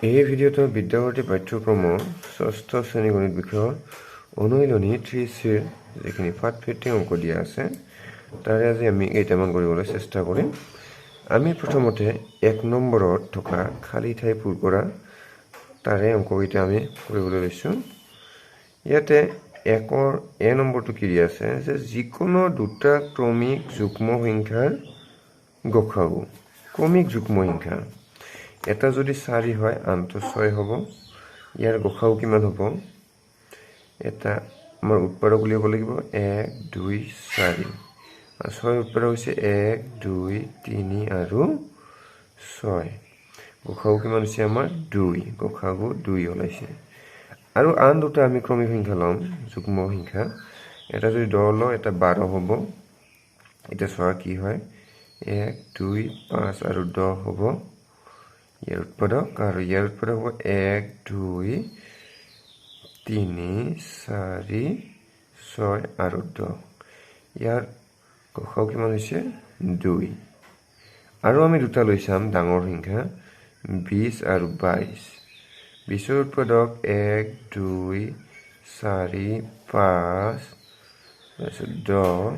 এই ভিডিঅ'টো বিদ্যাভাৰতী পাঠ্যক্ৰমৰ ষষ্ঠ শ্ৰেণী গণিত বিষয়ৰ অনুশীলনী 3C যিখিনি ফাট ফিটিং অংক দিয়া আছে তাৰে আজি আমি কেইটামান কৰিবলৈ চেষ্টা কৰিম। আমি প্ৰথমতে 1 নম্বৰত থকা খালী ঠাই পূৰ কৰা তাৰে অংককেইটা আমি কৰিবলৈ লৈছোঁ। ইয়াতে 1ৰ এ নম্বৰটো কি দিয়া আছে যে যিকোনো দুটা ক্ৰমিক যুগ্ম সংখ্যাৰ গসাগু। ক্ৰমিক যুগ্ম সংখ্যা এটা যদি 4 হয় আনটো 6 হ'ব। ইয়াৰ গসাগু কিমান হ'ব? এটা আমাৰ উৎপাদক উলিয়াব লাগিব 1 2 4 আৰু 6 উৎপাদক হৈছে 1 2 3 আৰু 6। গসাগু কিমান হৈছে আমাৰ 2। গসাগু 2 ওলাইছে। আৰু আন দুটা আমি ক্ৰমিক সংখ্যা ল'ম যুগ্ম সংখ্যা। এটা যদি 10 লওঁ এটা 12 হ'ব। এটা চোৱা কি হয় 1 2 5 আৰু 10 হ'ব ইয়াৰ উৎপাদক, আৰু ইয়াৰ উৎপাদক হ'ব 1 2 3 4 6 আৰু 10। ইয়াৰ গসাগু কিমান হৈছে 2। আৰু আমি দুটা লৈ চাম ডাঙৰ সংখ্যা 20 আৰু 22। 20ৰ উৎপাদক 1 2 4 5 তাৰপিছত 10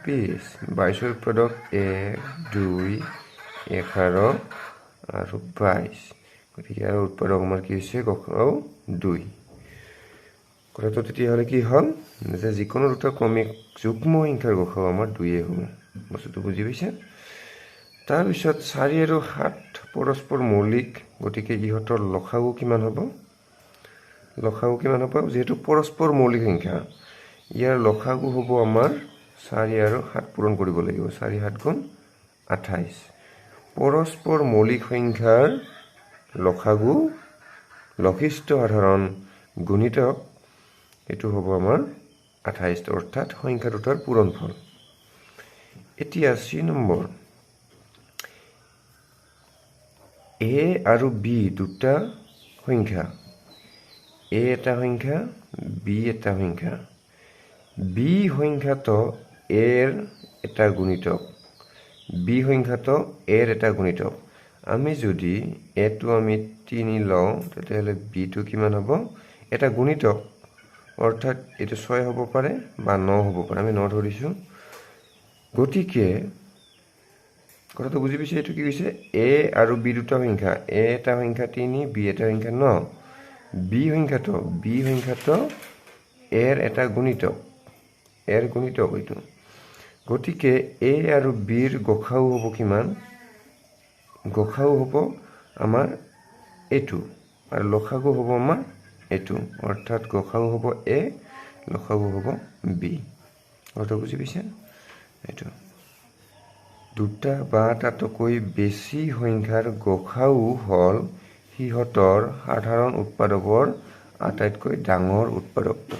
20। 22ৰ উৎপাদক 1 2 11 আৰু 22। গতিকে ইয়াৰ উৎপাদক আমাৰ কি হৈছে গসাগু 2। কথাটো তেতিয়াহ'লে কি হ'ল যে যিকোনো দুটা ক্ৰমিক যুগ্ম সংখ্যাৰ গসাগু আমাৰ 2 হ'ব। বস্তুটো বুজি পাইছে? তাৰপিছত 4 আৰু 7 পৰস্পৰ মৌলিক, গতিকে ইহঁতৰ লসাগু কিমান হ'ব? লসাগু কিমান হ'ব? যিহেতু পৰস্পৰ মৌলিক সংখ্যা ইয়াৰ লসাগু হ'ব আমাৰ 4 আৰু 7 পূৰণ কৰিব লাগিব। 4 7 গুণ 28। পৰস্পৰ মৌলিক সংখ্যাৰ লসাগু লঘিষ্ঠ সাধাৰণ গুণিতক এইটো হ'ব আমাৰ 28, অৰ্থাৎ সংখ্যা দুটাৰ পূৰণফল। এতিয়া C নম্বৰ A আৰু B দুটা সংখ্যা। A এটা সংখ্যা B এটা সংখ্যা। B সংখ্যাটো A ৰ এটা গুণিতক। B সংখ্যাটো A ৰ এটা গুণিতক। আমি যদি এটো আমি 3 লওঁ তেতিয়াহ'লে বিটো কিমান হ'ব? এটা গুণিতক, অৰ্থাৎ এইটো 6 হ'ব পাৰে বা 9 হ'ব পাৰে। আমি 9 ধৰিছোঁ। গতিকে কথাটো বুজি পাইছে? এইটো কি কৈছে? A আৰু B দুটা সংখ্যা। A এটা সংখ্যা 3 B এটা সংখ্যা 9। B সংখ্যাটো A ৰ এটা গুণিতক। A ৰ গুণিতক এইটো। গতিকে A আৰু B ৰ গসাগু হ'ব কিমান? গসাগু হ'ব আমাৰ এইটো আৰু লসাগু হ'ব আমাৰ এইটো, অৰ্থাৎ গসাগু হ'ব A, লসাগু হ'ব B। কথাটো বুজি পাইছে? এইটো দুটা বা তাতকৈ বেছি সংখ্যাৰ গসাগু হ'ল সিহঁতৰ সাধাৰণ উৎপাদকৰ আটাইতকৈ ডাঙৰ উৎপাদকটো।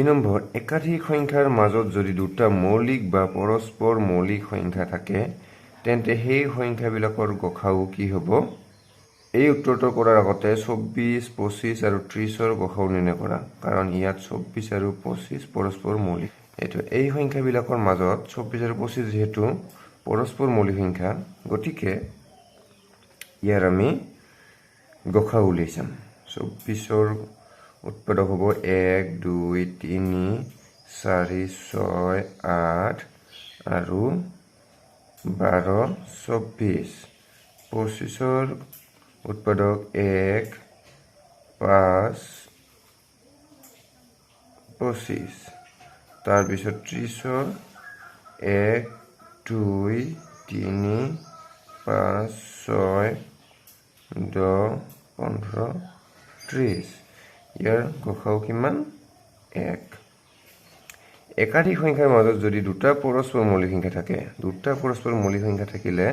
নম্বৰ একাধিক সংখ্যাৰ মাজত যদি দুটা মৌলিক বা পৰস্পৰ মৌলিক সংখ্যা থাকে তেন্তে সেই সংখ্যাবিলাকৰ গসাগু কি হ'ব? এই উত্তৰটো কৰাৰ আগতে 24 25 আৰু 30ৰ গসাগু নিৰ্ণয় কৰা, কাৰণ ইয়াত 24 আৰু 25 পৰস্পৰ মৌলিক। এইটো এই সংখ্যাবিলাকৰ মাজত 24 আৰু 25 যিহেতু পৰস্পৰ মৌলিক সংখ্যা, গতিকে ইয়াৰ আমি গসাগু উলিয়াই চাম। 24ৰ উৎপাদক হ'ব 1 2 3 4 6 8 আৰু 12 24। 25ৰ উৎপাদক 1 5 25। তাৰপিছত 30ৰ 1 2 3 5 6 10 15 30। ইয়াৰ গসাগু কিমান? 1। একাধিক সংখ্যাৰ মাজত যদি দুটা পৰস্পৰ মৌলিক সংখ্যা থাকে, দুটা পৰস্পৰ মৌলিক সংখ্যা থাকিলে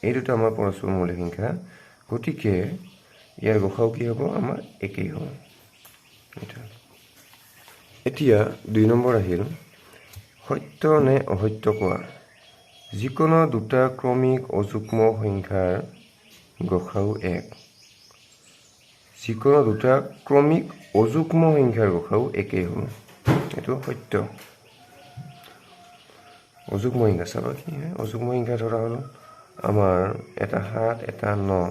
এই দুটা আমাৰ পৰস্পৰ মৌলিক সংখ্যা, গতিকে ইয়াৰ গসাগু কি হ'ব? আমাৰ একেই হ'ব। এতিয়া 2 নম্বৰ আহিল সত্য নে অসত্য কোৱা। যিকোনো দুটা ক্ৰমিক অযুগ্ম সংখ্যাৰ গসাগু 1। যিকোনো দুটা ক্ৰমিক অযুগ্ম সংখ্যাৰ গসাগু একেই হ'ব। এইটো সত্য। অযুগ্ম সংখ্যা চাবা কি হয়? অযুগ্ম সংখ্যা ধৰা হ'ল আমাৰ এটা 7 এটা 9।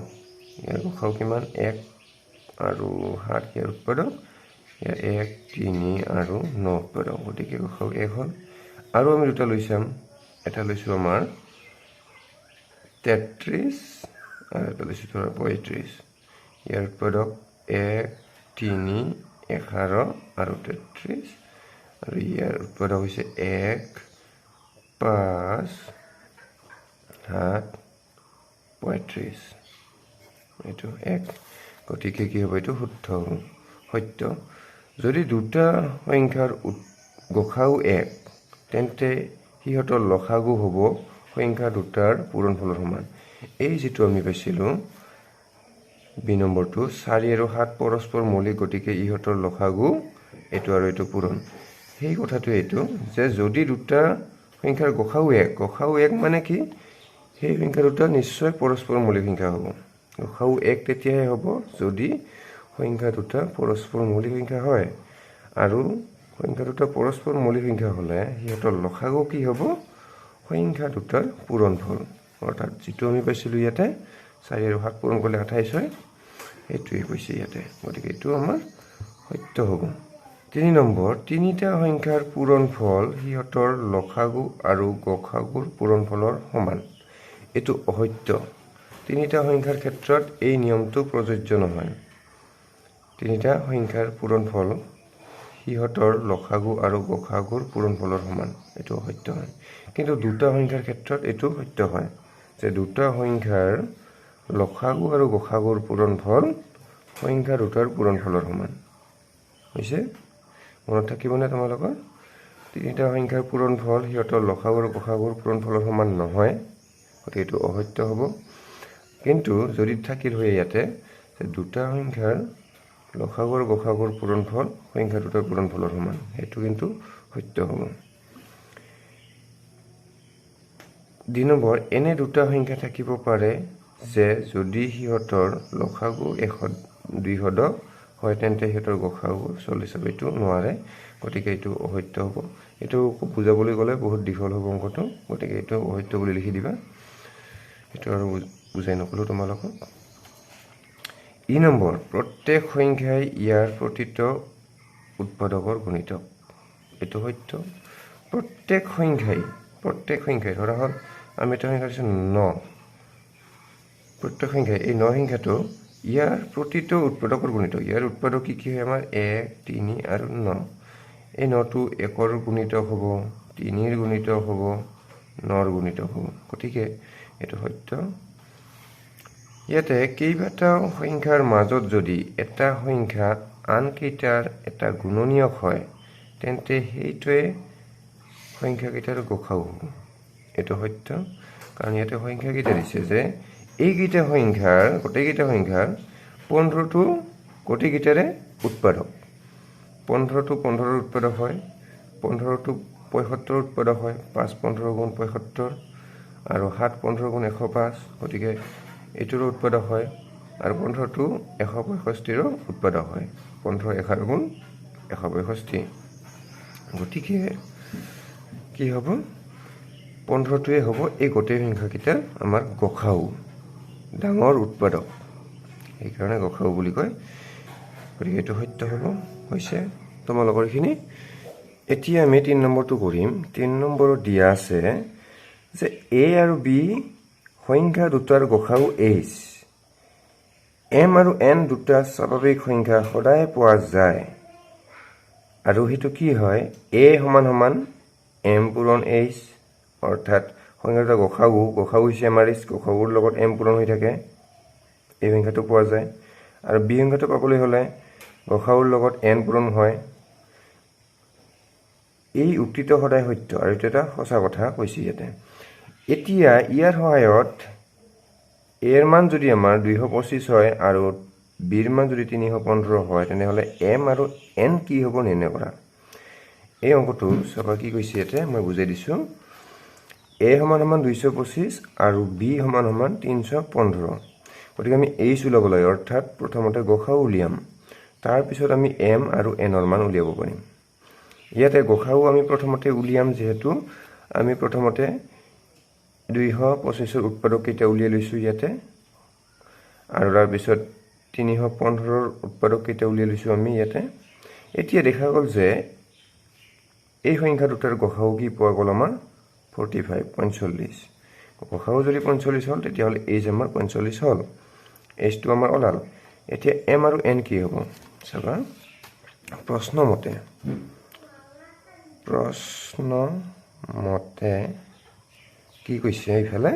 ইয়াৰ গসাউ কিমান 1 আৰু 7 ইয়াৰ উৎপাদক ইয়াৰ 1 3 আৰু 9 উৎপাদক গতিকে গসাউ 1 হ'ল আৰু আমি দুটা লৈ চাম এটা লৈছো আমাৰ 33 আৰু এটা লৈছো 35 ইয়াৰ উৎপাদক 1 3 11 আৰু 33 আৰু ইয়াৰ উৎপাদক হৈছে 1 5 7 35 এইটো 1 গতিকে কি হ'ব এইটো শুদ্ধ সত্য যদি দুটা সংখ্যাৰ গসাউ 1 তেন্তে হিহঁতৰ লসাগু হ'ব সংখ্যা দুটাৰ পূৰণফলৰ সমান এই যেটো আমি পাইছিলো বি নম্বৰটো 4 আৰু 7 পৰস্পৰ মৌলিক গতিকে ইহঁতৰ লসাগু এইটো আৰু এইটো পূৰণ সেই কথাটো এইটো যে যদি দুটা সংখ্যাৰ গসাউ 1 মানে কি সেই সংখ্যা দুটা নিশ্চয় পৰস্পৰ মৌলিক সংখ্যা হ'ব গসাউ 1 তেতিয়াহে হ'ব যদি সংখ্যা দুটা পৰস্পৰ মৌলিক সংখ্যা হয় আৰু সংখ্যা দুটা পৰস্পৰ মৌলিক সংখ্যা হ'লে ইহঁতৰ লসাগু কি হ'ব সংখ্যা দুটাৰ পূৰণফল অৰ্থাৎ যেটো আমি পাইছিলো ইয়াতে 4 আৰু 7 পূৰণ কৰিলে 28 হয় এইটোৱে কৈছে ইয়াতে গতিকে এইটো আমাৰ সত্য হ'ব 3 নম্বৰ তিনিটা সংখ্যাৰ পূৰণফল ইহঁতৰ লসাগু আৰু গসাগুৰ পূৰণফলৰ সমান এইটো অসত্য তিনিটা সংখ্যাৰ ক্ষেত্ৰত এই নিয়মটো প্ৰযোজ্য নহয় তিনিটা সংখ্যাৰ পূৰণফল ইহঁতৰ লসাগু আৰু গসাগুৰ পূৰণফলৰ সমান এইটো অসত্য হয় কিন্তু দুটা সংখ্যাৰ ক্ষেত্ৰত এইটো সত্য হয় যে দুটা সংখ্যাৰ লসাগু আৰু গসাগুৰ পূৰণফল সংখ্যা দুটাৰ পূৰণফলৰ সমান হৈছে মনত থাকিবনে তোমালোকৰ তিনিটা সংখ্যাৰ পূৰণফল ইহঁতৰ লসাগু আৰু গসাগুৰ পূৰণফলৰ সমান নহয় গতিকে এইটো অসত্য হ'ব কিন্তু যদি থাকিল হয় ইয়াতে যে দুটা সংখ্যাৰ লসাগু আৰু গসাগুৰ পূৰণফল সংখ্যা দুটাৰ পূৰণফলৰ সমান এইটো কিন্তু সত্য হ'ব 2 নম্বৰ এনে দুটা সংখ্যা থাকিব পাৰে যে যদি সিহঁতৰ লসাগু 200 হয় তেন্তে সিহঁতৰ গসাগু 40 হ'ব এইটো নোৱাৰে গতিকে এইটো অসত্য হ'ব এইটো বুজাবলৈ গ'লে বহুত দীঘল হ'ব অংকটো গতিকে এইটো অসত্য বুলি লিখি দিবা এইটো আৰু বুজাই নকলো তোমালোকক 2 নম্বৰ প্ৰত্যেক সংখ্যাই ইয়াৰ প্ৰতিটো উৎপাদকৰ গুণিতক এইটো সত্য প্ৰত্যেক সংখ্যাই ধৰা হ'ল আমি এটা সংখ্যা আছে 9 প্ৰত্যেক সংখ্যাই এই 9 সংখ্যাটো ইয়াৰ প্ৰতিটো উৎপাদকৰ গুণিতক ইয়াৰ উৎপাদক কি হয় আমাৰ 1 3 আৰু 9 এই 9টো 1ৰ গুণিতক হ'ব 3ৰ গুণিতক হ'ব 9ৰ গুণিতক হ'ব গতিকে এইটো সত্য ইয়াতে কেইবাটাও সংখ্যাৰ মাজত যদি এটা সংখ্যা আন কেইটাৰ এটা গুণনীয়ক হয় তেন্তে সেইটোৱে সংখ্যা কেইটাৰ গসাউ হ'ব এইটো সত্য কাৰণ ইয়াতে সংখ্যা কেইটা দিছে যে এইকেইটা সংখ্যাৰ গোটেইকেইটা সংখ্যাৰ 15টো গোটেইকেইটাৰে উৎপাদক 15টো 15ৰ উৎপাদক হয় 15টো 75ৰ উৎপাদক হয় 5 15 গুণ 75 আৰু 7 15 গুণ 105 গতিকে এইটোৰ উৎপাদক হয় আৰু 15টো 165ৰ উৎপাদক হয় 15 11 গুণ 165 গতিকে কি হ'ব 15টোৱে হ'ব এই গোটেই সংখ্যাকেইটাৰ আমাৰ গসাউ ডাঙৰ উৎপাদক এইকাৰণে গসাউ বুলি কয় গতিকে এইটো সত্য হ'ব হৈছে তোমালোকৰ এইখিনি এতিয়া আমি 3 নম্বৰটো কৰিম 3 নম্বৰত দিয়া আছে যে a আৰু b সংখ্যা দুটাৰ গসাউ h m আৰু n দুটা স্বাভাৱিক সংখ্যা সদায় পোৱা যায় আৰু হেতু কি হয় a সমান সমান m পূৰণ h অৰ্থাৎ সংখ্যা দুটা গসাউ হৈছে আমাৰ h গসাউৰ লগত m পূৰণ হৈ থাকে এই সংখ্যাটো পোৱা যায় আৰু b সংখ্যাটো পাবলৈ হ'লে গসাউৰ লগত n পূৰণ হয় এই উক্তিটো সদায় সত্য আৰু এটা সঁচা কথা কৈছে ইয়াতে এতিয়া ইয়াৰ সহায়ত a এৰ মান যদি আমাৰ 225 হয় আৰু b এৰ মান যদি 315 হয় তেনেহলে m আৰু n কি হ'ব নিৰ্ণয় কৰা এই অংকটো সবা কি কৈছে ইয়াতে মই বুজাই দিছো a সমান সমান 225 আৰু b সমান সমান 315 গতিকে আমি h উলিয়াব লাগে অৰ্থাৎ প্ৰথমতে গসাউ উলিয়াম তাৰ পিছত আমি m আৰু n ৰ মান উলিয়াব পাৰিম ইয়াতে গসাউ আমি প্ৰথমতে উলিয়াম যেহেতু আমি প্ৰথমতে 225 ৰ উৎপাদক কেইটা উলিয়াই লৈছো ইয়াতে আৰু তাৰ পিছত 315ৰ উৎপাদক কেইটা উলিয়াই লৈছোঁ আমি ইয়াতে এতিয়া দেখা গ'ল যে এই সংখ্যা দুটাৰ গসাউ কি পোৱা গ'ল আমাৰ 45 45 গসাউ যদি 45 হ'ল তেতিয়াহ'লে এইজ আমাৰ 45 হ'ল এইজটো আমাৰ ওলাল এতিয়া m আৰু n কি হ'ব চাবা প্ৰশ্ন মতে কি কৈছে এইফালে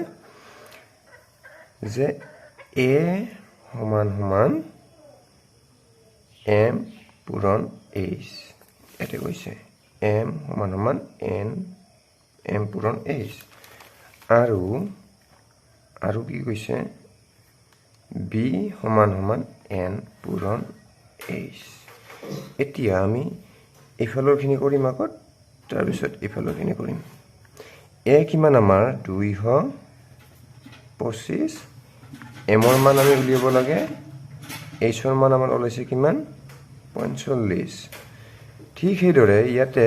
যে a সমান সমান m পূৰণ h এতে কৈছে m সমান সমান n m পূৰণ h আৰু কি কৈছে b সমান সমান n পূৰণ h এতিয়া আমি এইফালৰখিনি কৰিম আগত তাৰ পিছত এইফালৰখিনি কৰিম a কিমান আমাৰ 225 m ৰ মান আমি উলিয়াব লাগে h ৰ মান আমাৰ ওলাইছে কিমান 45 ঠিক সেইদৰে ইয়াতে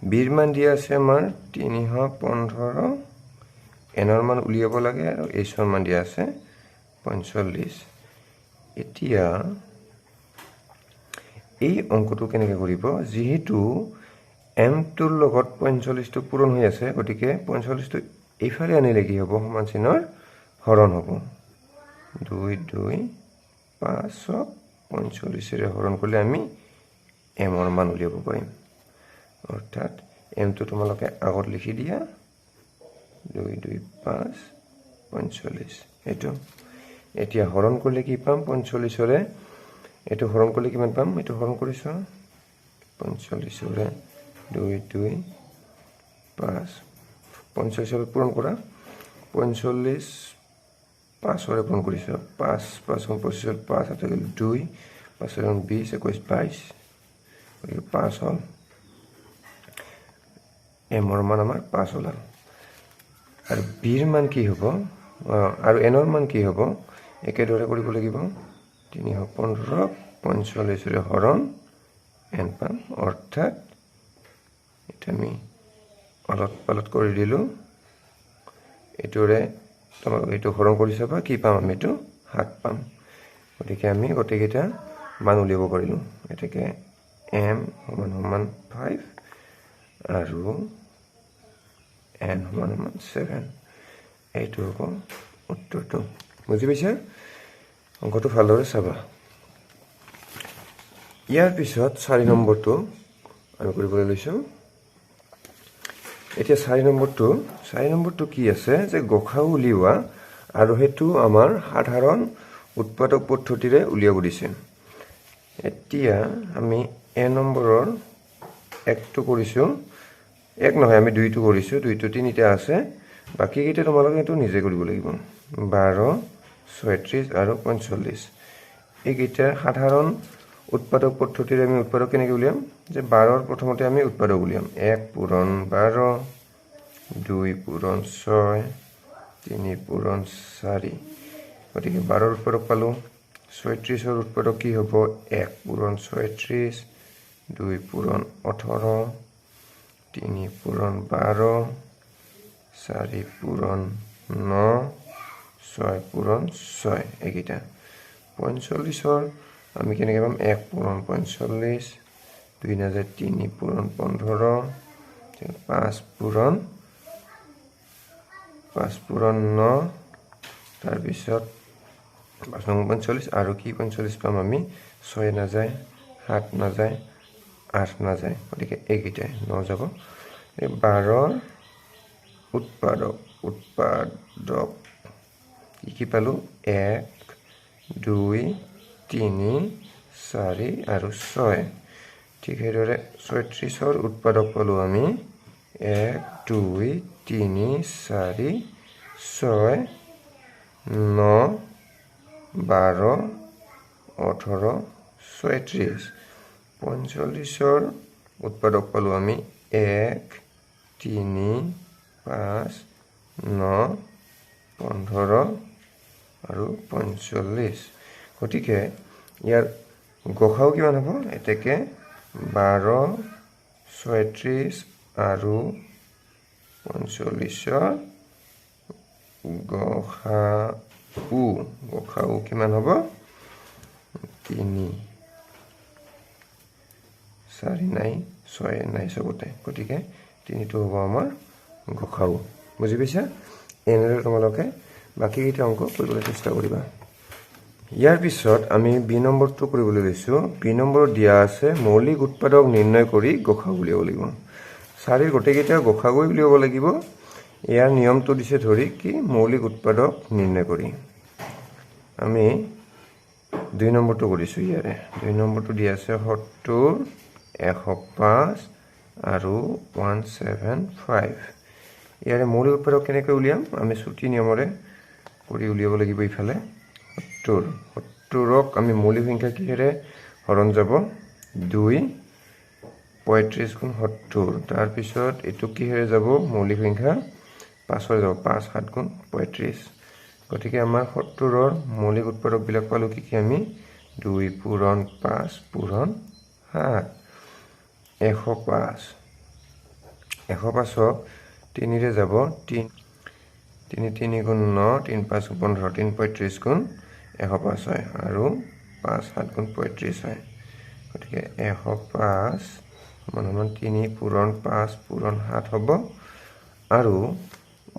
b ৰ মান দিয়া আছে আমাৰ 315 n ৰ মান উলিয়াব লাগে আৰু h ৰ মান দিয়া আছে 45 এতিয়া এই অংকটো কেনেকৈ কৰিব যেহেতু m টোৰ লগত 45 টো পূৰণ হৈ আছে গতিকে 45 টো এইফালে আনিলে কি হ'ব সমান চিনৰ হৰণ হ'ব 2 2 5 45 ৰে হৰণ কৰিলে আমি m ৰ মান উলিয়াব পাৰিম অৰ্থাৎ m টো তোমালোকে আগত লিখি দিয়া 2 2 5 45 এটো এতিয়া হৰণ কৰিলে কি পাম 45 ৰে এটো হৰণ কৰিলে কিমান পাম এটো হৰণ কৰিছো 45 ৰে 2 2 5 45 ৰে পূৰণ কৰা 45 5 ৰে পূৰণ কৰিছো 5 5 25 5 আছে 2 5 ৰে 20 21 22 গতিকে 5 হ'ল m ৰ মান আমাৰ 5 হ'ল আৰু b ৰ মান কি হ'ব আৰু n ৰ মান কি হ'ব একেদৰে কৰিব লাগিব 315 45 ৰে হৰণ n পাম অৰ্থাৎ এটা আমি অলপ পালট কৰি দিলো এটোৰে তোমালোকে এটো হৰণ কৰি চাবা কি পাম আমি এটো 7 পাম গতিকে আমি গটেকেইটা মান উলিয়াব পাৰিলো এটাকে m সমান সমান 5 আৰু n সমান সমান 7 এইটো হ'ব উত্তৰটো বুজি পাইছা অংকটো ভালদৰে চাবা ইয়াৰ পিছত 4 নম্বৰটো আমি কৰিবলৈ লৈছো এতিয়া 4 নম্বৰটো কি আছে যে গসাউ উলিওৱা আৰু হেতু আমাৰ সাধাৰণ উৎপাদক পদ্ধতিৰে উলিয়াব দিছে এতিয়া আমি a নম্বৰৰ 1টো কৰিছো 1 নহয় আমি 2টো কৰিছো 2টো 3টা আছে বাকি কেইটা তোমালোকে এটো নিজে কৰিব লাগিব 12 36 আৰু 45 এইকেইটা সাধাৰণ উৎপাদক পদ্ধতিৰে আমি উৎপাদক কেনেকৈ উলিয়াম যে 12 ৰ প্ৰথমতে আমি উৎপাদক উলিয়াম 1 পূৰণ 12 2 পূৰণ 6 3 পূৰণ 4 গতিকে 12 ৰ উৎপাদক পালো 36 ৰ উৎপাদক কি হ'ব 1 পূৰণ 36 2 পূৰণ 18 3 পূৰণ 12 4 পূৰণ 9 6 পূৰণ 6 এইকেইটা 45 ৰ আমি কেনেকৈ পাম 1 পূৰণ 45 2 নাযায় 3 পূৰণ 15 5 পূৰণ 9 তাৰ পিছত 45 আৰু কি 45 পাম আমি 6 নাযায় 7 নাযায় 8 নাযায় গতিকে এইকেইটা 9 যাব 12 উৎপাদক কি পালো 1 2 3 4 আৰু 6 ঠিক সেইদৰে 36 ৰ উৎপাদক পালো আমি 1 2 3 4 6 9 12 18 36 45 ৰ উৎপাদক পালো আমি 1 3 5 9 15 আৰু 45 গতিকে ইয়াৰ গসাউ কিমান হ'ব এতেকে 12 36 আৰু 45 ৰ গসাউ উ গসা উ কিমান হ'ব 3 4 নাই 6 নাই সবতে গতিকে 3 টো হ'ব আমাৰ গসা উ বুজি পাইছা এনেদৰে তোমালোকে বাকি কেইটা অংক কৰিবলৈ চেষ্টা কৰিবা ইয়াৰ পিছত আমি বি নম্বৰটো কৰিবলৈ লৈছো বি নম্বৰত দিয়া আছে মৌলিক উৎপাদক নিৰ্ণয় কৰি গসা উলিয়াব লাগিব 4 গোটেইকেইটা গসা গৈ উলিয়াব লাগিব ইয়াৰ নিয়মটো দিছে ধৰি কি মৌলিক উৎপাদক নিৰ্ণয় কৰি আমি 2 নম্বৰটো কৰিছো ইয়াৰে 2 নম্বৰটো দিয়া আছে 70 105 আৰু 175 ইয়াৰে মৌলিক উৎপাদক কেনেকৈ উলিয়াম আমি ছুটি নিয়মৰে কৰি উলিয়াব লাগিব ইফালে 70ক আমি মৌলিক সংখ্যা কিহেৰে হৰণ যাব 2 35 গুণ 70 তাৰ পিছত এটো কিহেৰে যাব মৌলিক সংখ্যা 5 হৈ যাব 5 7 গুণ 35 গতিকে আমাৰ 70ৰ মৌলিক উৎপাদক বিলাক পালো কি আমি 2 পূৰণ 5 পূৰণ 7 105 105ক 3 ৰে যাব 3 3 গুণ 9 3 5 গুণ 15 3 35 গুণ 105 হয় আৰু 5 7 গুণ 35 হয় গতিকে 105 সমান 3 পূৰণ 5 পূৰণ 7 হ'ব আৰু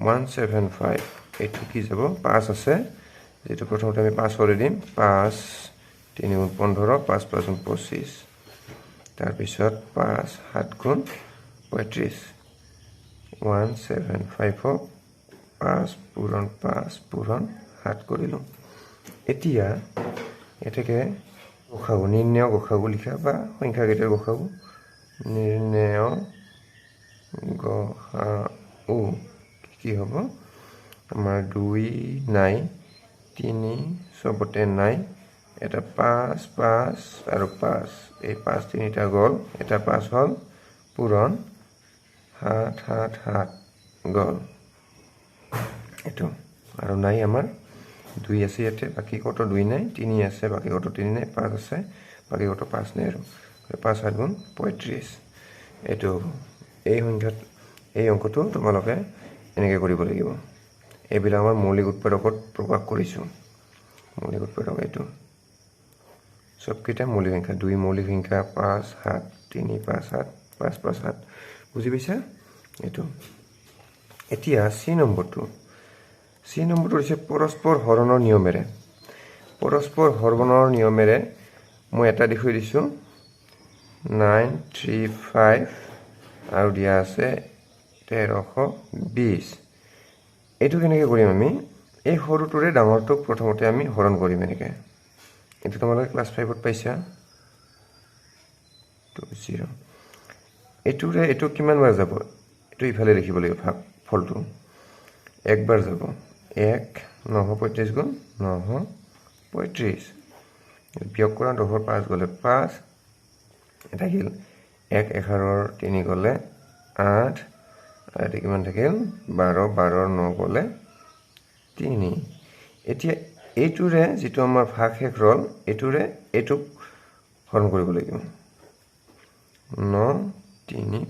175 এটো কি যাব 5 আছে যেটো প্ৰথমতে আমি 5 কৰি দিম 5 3 গুণ 15 5 5 গুণ 25 তাৰ পিছত 5 7 গুণ 35 175 5 পূৰণ 5 পূৰণ 7 কৰিলো এতিয়া এটাকে গসাগু নিৰ্ণয় গসাগু লিখা বা সংখ্যা কেইটাৰ গসাগু নিৰ্ণয় গসাগু কি হ'ব আমাৰ 2 নাই 3 সবতে নাই এটা 5 5 আৰু 5 এই 5 তিনিটা গল এটা 5 হল পূৰণ 7 7 7 গল এটো আৰু নাই আমাৰ 2 আছে ইয়াতে বাকি কত 2 নাই 3 আছে বাকি কত 3 নাই 5 আছে বাকি কত 5 নাই আৰু 5 7 গুণ 35 এটো এই সংখ্যাত এই অংকটো তোমালোকে এনেকে কৰিব লাগিব এইবিলাক আমাৰ মৌলিক উৎপাদকত প্ৰকাশ কৰিছো মৌলিক উৎপাদক এটো সবকিটা মৌলিক সংখ্যা 2 মৌলিক সংখ্যা 5 7 3 5 7 5 5 7 বুজি পাইছা এটো এতিয়া সি নম্বৰটো হৈছে পৰস্পৰ হৰণৰ নিয়মেৰে পৰস্পৰ হৰণৰ নিয়মেৰে মই এটা দেখুৱাই দিছো 935 আৰু দিয়া আছে 1320 এটো কেনেকৈ কৰিম আমি এই সৰুটোৰে ডাঙৰটোক প্ৰথমতে আমি হৰণ কৰিম এনেকৈ এটো তোমালোকে ক্লাস 5 ত পাইছা 20 এটোৰে এটো কিমান বাৰ যাব এটো ইফালে লিখিব লাগিব ভাগ ফলটো একবাৰ যাব 1 935 গুণ 935 বিয়োগ কৰা 10 5 গলে 5 এটা গিল 1 11 3 গলে 8 আৰু কিমান থাকিল 12 12 9 গলে 3 এতিয়া এইটোৰে যেটো আমাৰ ভাগ শেষ ৰল এইটোৰে এটুক হৰণ কৰিব লাগিব 9 3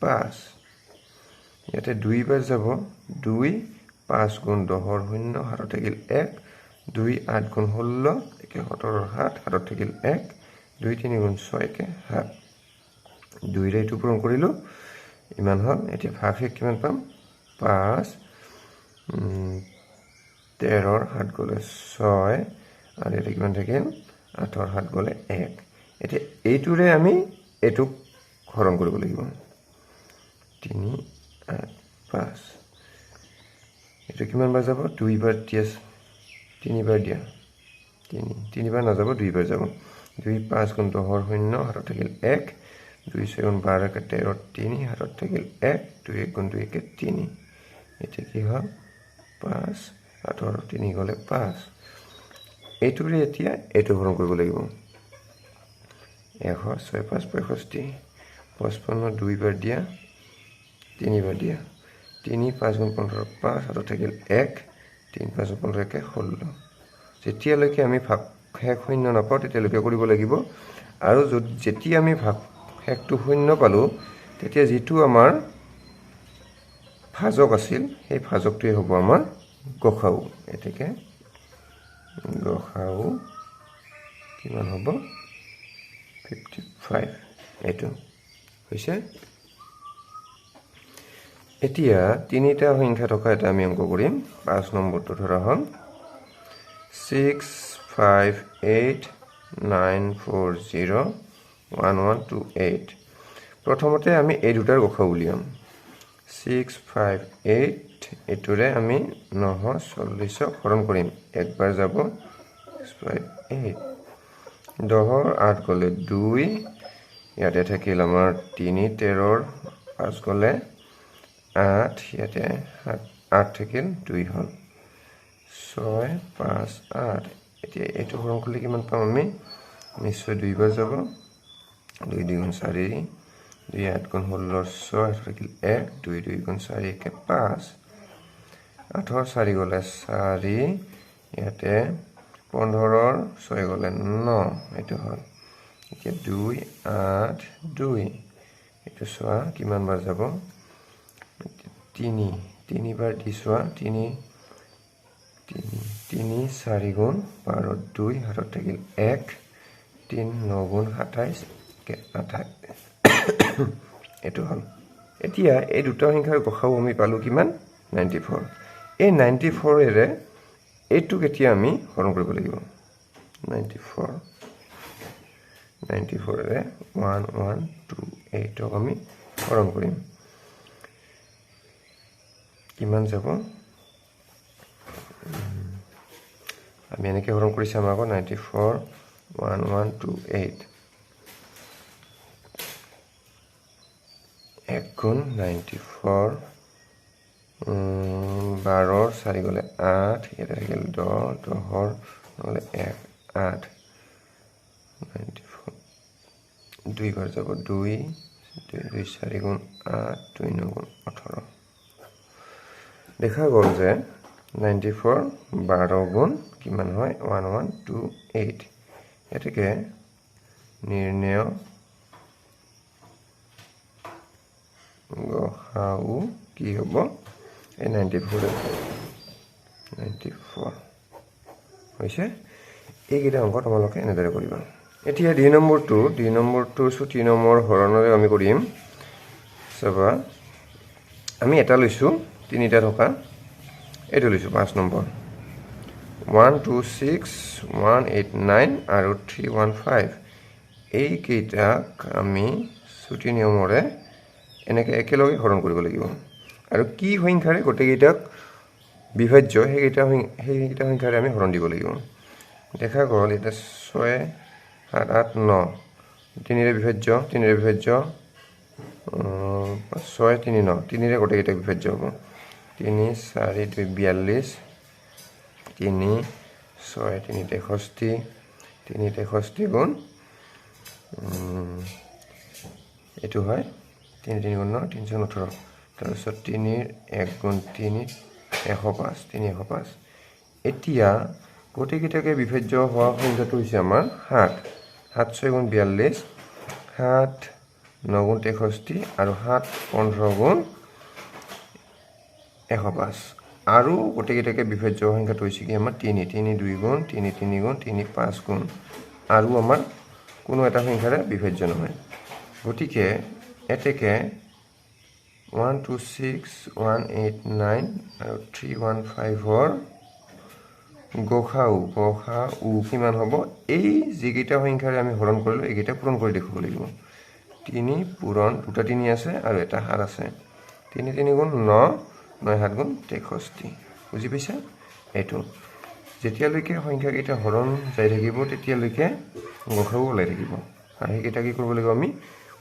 5 ইয়াতে 2 বাৰ যাব 2 5 গুণ 10 শূন্য হাতত থাকিল 1 2 8 গুণ 16 একে 17 7 হাতত থাকিল 1 2 3 গুণ 6 কে 7 2 ৰে এইটো পূৰণ কৰিলো ইমান হল এতিয়া ভাগশেষ কিমান পাম 5 13 7 গলে 6 আৰু এটা কিমান থাকিল 8 7 গলে 1 এতিয়া এইটোৰে আমি এটুক হৰণ কৰিব লাগিব 3 8 5 এটো কিমান বাৰ যাব 2 বাৰ টিএস 3 বাৰ দিয়া 3 বাৰ না যাব 2 বাৰ যাব 2 5 গুণ 10 শূন্য হাতত থাকিল 1 2 6 গুণ 12 কে 13 3 হাতত থাকিল 1 2 1 গুণ 2 কে 3 এটা কি হল 5 8 3 গলে 5 এইটোৰে এতিয়া এটো হৰণ কৰিব লাগিব 1 6 5 65 55 2 বাৰ দিয়া 3 বাৰ দিয়া 3 5 গুণ 15 5 হাতত থাকিল 1 3 5 15 কে 16 যেতিয়ালৈকে আমি ভাগ শেষ শূন্য নাপাওঁ তেতিয়ালৈকে কৰিব লাগিব আৰু যেতিয়া আমি ভাগ শেষটো শূন্য পালো তেতিয়া যেটো আমাৰ ভাজক আছিল সেই ভাজকটোই হ'ব আমাৰ গসাউ এতেকে গসাউ কিমান হ'ব 55 এইটো হৈছে এতিয়া তিনিটা সংখ্যা থকা এটা আমি অংক কৰিম 5 নম্বৰটো ধৰা হ'ল 65894011128 প্ৰথমতে আমি এই দুটাৰ গসাউ উলিয়াম 658 এটোৰে আমি 940 হৰণ কৰিম একবাৰ যাব 658 10 8 গলে 2 ইয়াতে থাকিল আমাৰ 3 13 5 গলে 8 ইয়াতে 8 থাকিল 2 হল 6 5 8 এতিয়া এটো হৰণ কৰিলে কিমান পাম আমি নিশ্চয় 2 বাৰ যাব 2 2 গুণ 4 2 8 গুণ 16 6 থাকিল 1 2 2 গুণ 4 একে 5 8 4 গলে 4 ইয়াতে 15 6 গলে 9 এটো হল এতিয়া 2 8 2 এটো সোয়া কিমান বাৰ যাব 3 বাৰ দিছোৱা 3 4 গুণ 12 2 হাতত থাকিল 1 3 9 গুণ 27 কে 28 এটো হল এতিয়া এই দুটা সংখ্যাৰ গসাউ আমি পালো কিমান 94 এই 94 এৰে এইটো কেতিয়া আমি হৰণ কৰিব লাগিব 94 এৰে 1128 আমি হৰণ কৰিম কিমান যাব আমি এনেকৈ হৰণ কৰিছে আমাক 94 1128 1 গুণ 94 12 4 গলে 8 ইয়াতে থাকিল 10 10 নহলে 1 8 94 2 বাৰ যাব 2 2 4 গুণ 8 2 9 গুণ 18 দেখা গ'ল যে 94 12 গুণ কিমান হয় 1128 এটাকে নিৰ্ণয় গসাউ কি হ'ব এই 94 হৈছে এইকেইটা অংক তোমালোকে এনেদৰে কৰিবা এতিয়া দুই নম্বৰটো ছুটি নম্বৰ হৰণৰে আমি কৰিম চাবা আমি এটা লৈছো তিনিটা থকা এইটো লৈছো 5 নম্বৰ 126 189 আৰু 315 এই কেইটাক আমি ছুটি নিয়মৰে এনেকৈ একেলগে হৰণ কৰিব লাগিব আৰু কি সংখ্যাৰে গোটেইকেইটাক বিভাজ্য সেইকেইটা সংখ্যাৰে আমি হৰণ দিব লাগিব দেখা গ'ল এটা 6 7 8 9 তিনিৰে বিভাজ্য 6 3 9 তিনিৰে গোটেইকেইটা বিভাজ্য হ'ব 3 4 2 42 3 6 3 63 3 63 গুণ এইটো হয় 3 3 গুণ 9 318 তাৰপিছত 3 1 গুণ 3 105 3 105 এতিয়া গোটেইকেইটাকে বিভাজ্য হোৱা সংখ্যাটো হৈছে আমাৰ 7 7 6 গুণ 42 7 9 গুণ 63 আৰু 7 15 গুণ 105 আৰু গোটেইকেইটাকে বিভাজ্য সংখ্যাটো হৈছে কি আমাৰ 3 3 2 গুণ 3 3 গুণ 3 5 গুণ আৰু আমাৰ কোনো এটা সংখ্যাৰে বিভাজ্য নহয় গতিকে এতেকে 126 189 আৰু 315 গসাউ কিমান হ'ব এই যিকেইটা সংখ্যাৰে আমি হৰণ কৰিলো এইকেইটা পূৰণ কৰি দেখাব লাগিব 3 পূৰণ দুটা 3 আছে আৰু এটা 7 আছে 3 3 গুণ 9 9 7 গুণ 63 বুজি পাইছা এইটো যেতিয়ালৈকে সংখ্যাকেইটা হৰণ যাই থাকিব তেতিয়ালৈকে গসাউ ওলাই থাকিব আৰু সেইকেইটা কি কৰিব লাগিব আমি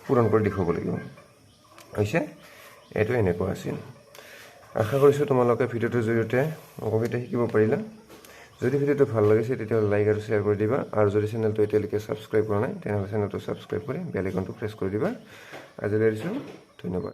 পূৰণ কৰি দেখাব লাগিব হৈছে এইটো এনেকুৱা আছিল আশা কৰিছোঁ তোমালোকে ভিডিঅ'টোৰ জৰিয়তে অংককেইটা শিকিব পাৰিলা যদি ভিডিঅ'টো ভাল লাগিছে তেতিয়াহ'লে লাইক আৰু শ্বেয়াৰ কৰি দিবা আৰু যদি চেনেলটো এতিয়ালৈকে ছাবস্ক্ৰাইব কৰা নাই তেনেহ'লে চেনেলটো ছাবস্ক্ৰাইব কৰি বেল আইকনটো প্ৰেছ কৰি দিবা আজিলৈ এৰিছোঁ ধন্যবাদ